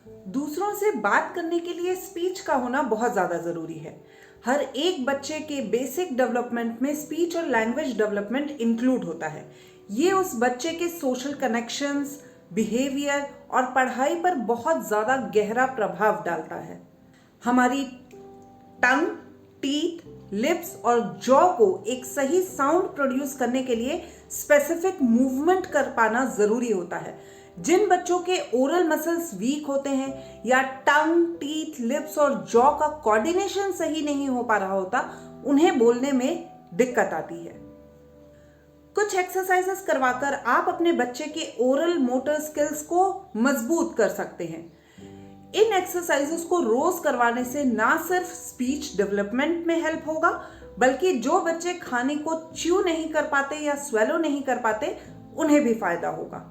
दूसरों से बात करने के लिए स्पीच का होना बहुत ज़्यादा ज़रूरी है। हर एक बच्चे के बेसिक डेवलपमेंट में स्पीच और लैंग्वेज डेवलपमेंट इंक्लूड होता है। ये उस बच्चे के सोशल कनेक्शंस, बिहेवियर और पढ़ाई पर बहुत ज़्यादा गहरा प्रभाव डालता है। हमारी टंग, टीथ, लिप्स और जॉ को एक सही साउंड प्रोड्यूस करने के लिए स्पेसिफिक मूवमेंट कर पाना ज़रूरी होता है। जिन बच्चों के ओरल मसल्स वीक होते हैं या टंग, टीथ, लिप्स और जॉ का कोऑर्डिनेशन सही नहीं हो पा रहा होता, उन्हें बोलने में दिक्कत आती है। कुछ एक्सरसाइजेस करवाकर आप अपने बच्चे के ओरल मोटर स्किल्स को मजबूत कर सकते हैं। इन एक्सरसाइजेस को रोज करवाने से ना सिर्फ स्पीच डेवलपमेंट में हेल्प होगा, बल्कि जो बच्चे खाने को च्यू नहीं कर पाते या स्वेलो नहीं कर पाते, उन्हें भी फायदा होगा।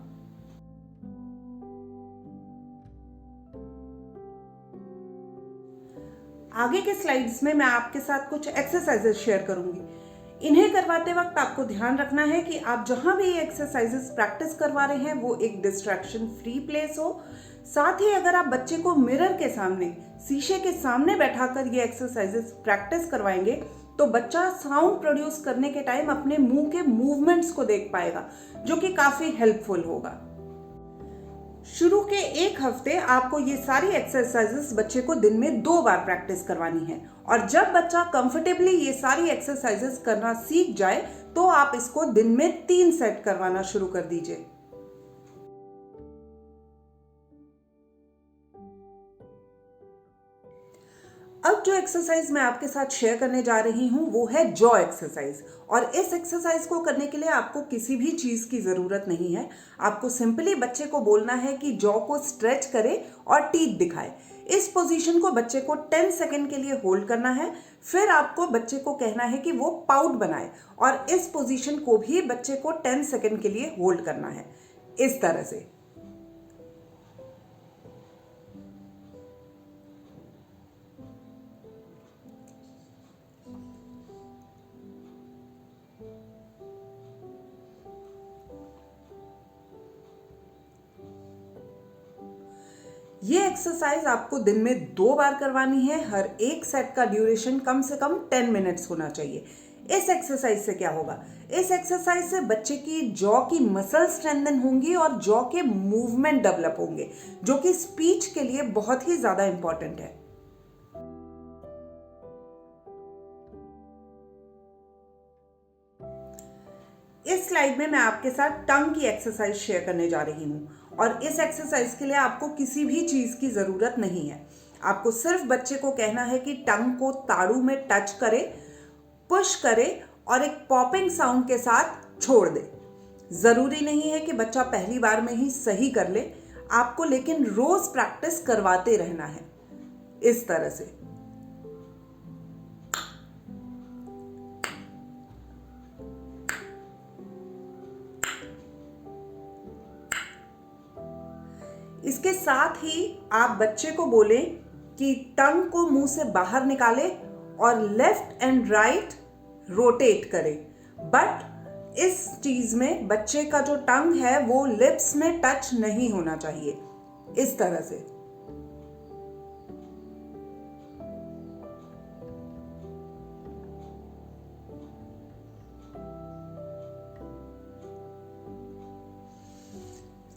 आगे के स्लाइड्स में मैं आपके साथ कुछ एक्सरसाइजेस शेयर करूंगी। इन्हें करवाते वक्त आपको ध्यान रखना है कि आप जहां भी ये एक्सरसाइजेस प्रैक्टिस करवा रहे हैं वो एक डिस्ट्रैक्शन फ्री प्लेस हो। साथ ही अगर आप बच्चे को मिरर के सामने, शीशे के सामने बैठाकर ये एक्सरसाइजेस प्रैक्टिस करवाएंगे तो बच्चा साउंड प्रोड्यूस करने के टाइम अपने मुंह के मूवमेंट्स को देख पाएगा, जो कि काफी हेल्पफुल होगा। शुरू के एक हफ्ते आपको ये सारी एक्सरसाइजेस बच्चे को दिन में 2 बार प्रैक्टिस करवानी है, और जब बच्चा कंफर्टेबली ये सारी एक्सरसाइजेस करना सीख जाए तो आप इसको दिन में 3 सेट करवाना शुरू कर दीजिए। अब जो एक्सरसाइज मैं आपके साथ शेयर करने जा रही हूँ वो है जॉ एक्सरसाइज, और इस एक्सरसाइज को करने के लिए आपको किसी भी चीज़ की ज़रूरत नहीं है। आपको सिंपली बच्चे को बोलना है कि जॉ को स्ट्रेच करे और टीथ दिखाए। इस पोजीशन को बच्चे को 10 सेकेंड के लिए होल्ड करना है। फिर आपको बच्चे को कहना है कि वो पाउट बनाए, और इस पोजीशन को भी बच्चे को 10 सेकेंड के लिए होल्ड करना है, इस तरह से। ये एक्सरसाइज आपको दिन में 2 बार करवानी है। हर एक सेट का ड्यूरेशन कम से कम 10 मिनट्स होना चाहिए। इस एक्सरसाइज से क्या होगा? इस एक्सरसाइज से बच्चे की जॉ की मसल स्ट्रेंथन होंगी और जॉ के मूवमेंट डेवलप होंगे, जो कि स्पीच के लिए बहुत ही ज्यादा इंपॉर्टेंट है। इस स्लाइड में मैं आपके साथ टंग की एक्सरसाइज शेयर करने जा रही हूँ, और इस एक्सरसाइज के लिए आपको किसी भी चीज़ की ज़रूरत नहीं है। आपको सिर्फ बच्चे को कहना है कि टंग को ताड़ू में टच करे, पुश करे और एक पॉपिंग साउंड के साथ छोड़ दे। ज़रूरी नहीं है कि बच्चा पहली बार में ही सही कर ले, आपको लेकिन रोज़ प्रैक्टिस करवाते रहना है, इस तरह से। इसके साथ ही आप बच्चे को बोलें कि टंग को मुंह से बाहर निकाले और लेफ्ट एंड राइट रोटेट करें, बट इस चीज में बच्चे का जो टंग है वो लिप्स में टच नहीं होना चाहिए, इस तरह से।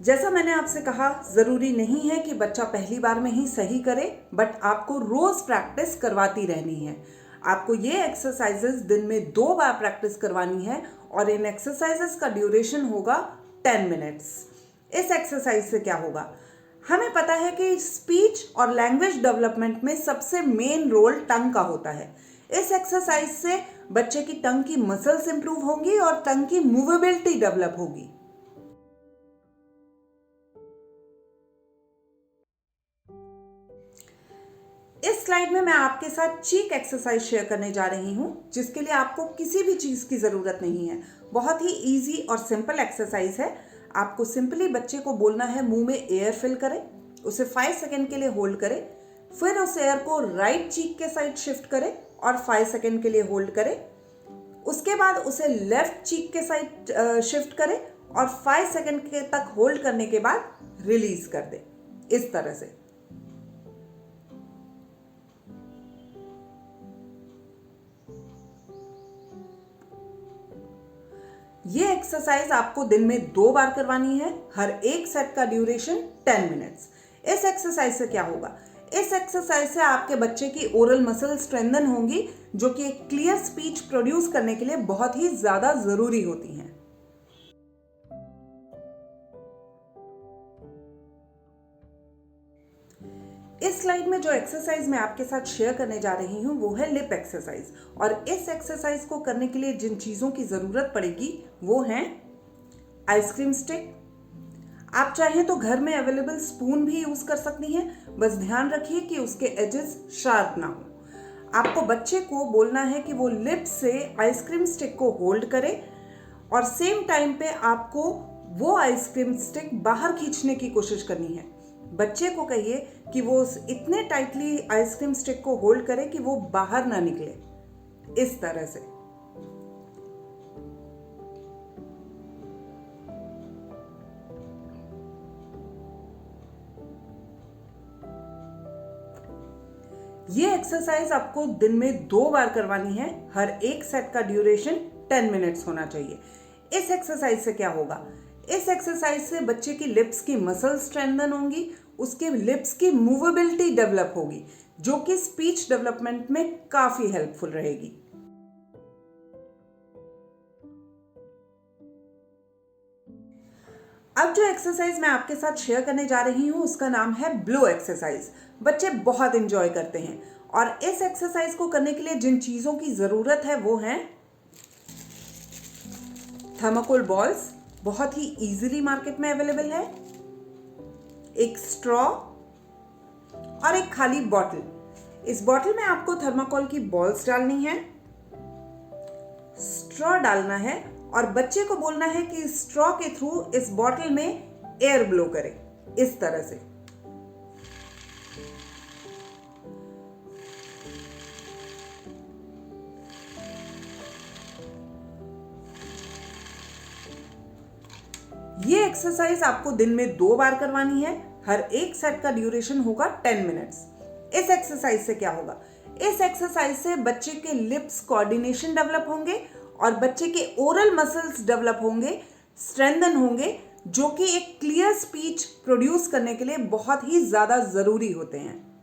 जैसा मैंने आपसे कहा, जरूरी नहीं है कि बच्चा पहली बार में ही सही करे, बट आपको रोज प्रैक्टिस करवाती रहनी है। आपको ये एक्सरसाइजेस दिन में 2 बार प्रैक्टिस करवानी है, और इन एक्सरसाइजेस का ड्यूरेशन होगा 10 मिनट्स। इस एक्सरसाइज से क्या होगा? हमें पता है कि स्पीच और लैंग्वेज डेवलपमेंट में सबसे मेन रोल टंग का होता है। इस एक्सरसाइज से बच्चे की टंग की मसल्स इंप्रूव होंगी और टंग की मूवेबिलिटी डेवलप होगी। इस स्लाइड में मैं आपके साथ चीक एक्सरसाइज शेयर करने जा रही हूं, जिसके लिए आपको किसी भी चीज़ की ज़रूरत नहीं है। बहुत ही इजी और सिंपल एक्सरसाइज है। आपको सिंपली बच्चे को बोलना है मुंह में एयर फिल करे, उसे 5 सेकेंड के लिए होल्ड करे, फिर उस एयर को राइट चीक के साइड शिफ्ट करे और 5 सेकेंड के लिए होल्ड करे। उसके बाद उसे लेफ्ट चीक के साइड शिफ्ट करे और 5 सेकेंड के तक होल्ड करने के बाद रिलीज कर दे, इस तरह से। ये एक्सरसाइज आपको दिन में 2 बार करवानी है। हर एक सेट का ड्यूरेशन 10 मिनट्स। इस एक्सरसाइज से क्या होगा? इस एक्सरसाइज से आपके बच्चे की ओरल मसल स्ट्रेंथन होंगी, जो कि एक क्लियर स्पीच प्रोड्यूस करने के लिए बहुत ही ज्यादा जरूरी होती हैं। इस स्लाइड में जो एक्सरसाइज मैं आपके साथ शेयर करने जा रही हूँ वो है लिप एक्सरसाइज। और इस एक्सरसाइज को करने के लिए जिन चीज़ों की ज़रूरत पड़ेगी वो हैं आइसक्रीम स्टिक। आप चाहें तो घर में अवेलेबल स्पून भी यूज़ कर सकती हैं, बस ध्यान रखिए कि उसके एजेस शार्प ना हो। आपको बच्चे को बोलना है कि वो लिप से आइसक्रीम स्टिक को होल्ड करे और सेम टाइम पे आपको वो आइसक्रीम स्टिक बाहर खींचने की कोशिश करनी है। बच्चे को कहिए कि वो इतने टाइटली आइसक्रीम स्टिक को होल्ड करे कि वो बाहर ना निकले, इस तरह से। ये एक्सरसाइज आपको दिन में 2 बार करवानी है। हर एक सेट का ड्यूरेशन 10 मिनट्स होना चाहिए। इस एक्सरसाइज से क्या होगा? इस एक्सरसाइज से बच्चे की लिप्स की मसल स्ट्रेंथन होंगी, उसके लिप्स की मूवेबिलिटी डेवलप होगी, जो कि स्पीच डेवलपमेंट में काफी हेल्पफुल रहेगी। अब जो एक्सरसाइज मैं आपके साथ शेयर करने जा रही हूं उसका नाम है ब्लो एक्सरसाइज। बच्चे बहुत एंजॉय करते हैं और इस एक्सरसाइज को करने के लिए जिन चीजों की जरूरत है वो हैं थर्माकोल बॉल्स, बहुत ही इजीली मार्केट में अवेलेबल है, एक स्ट्रॉ और एक खाली बॉटल। इस बॉटल में आपको थर्माकोल की बॉल्स डालनी है, स्ट्रॉ डालना है और बच्चे को बोलना है कि स्ट्रॉ के थ्रू इस बॉटल में एयर ब्लो करे, इस तरह से। ये एक्सरसाइज आपको दिन में 2 बार करवानी है। हर एक सेट का ड्यूरेशन होगा 10 मिनट्स। इस एक्सरसाइज से क्या होगा? इस एक्सरसाइज से बच्चे के लिप्स कोऑर्डिनेशन डेवलप होंगे और बच्चे के ओरल मसल्स डेवलप होंगे, स्ट्रेंथन होंगे, जो कि एक क्लियर स्पीच प्रोड्यूस करने के लिए बहुत ही ज्यादा जरूरी होते हैं।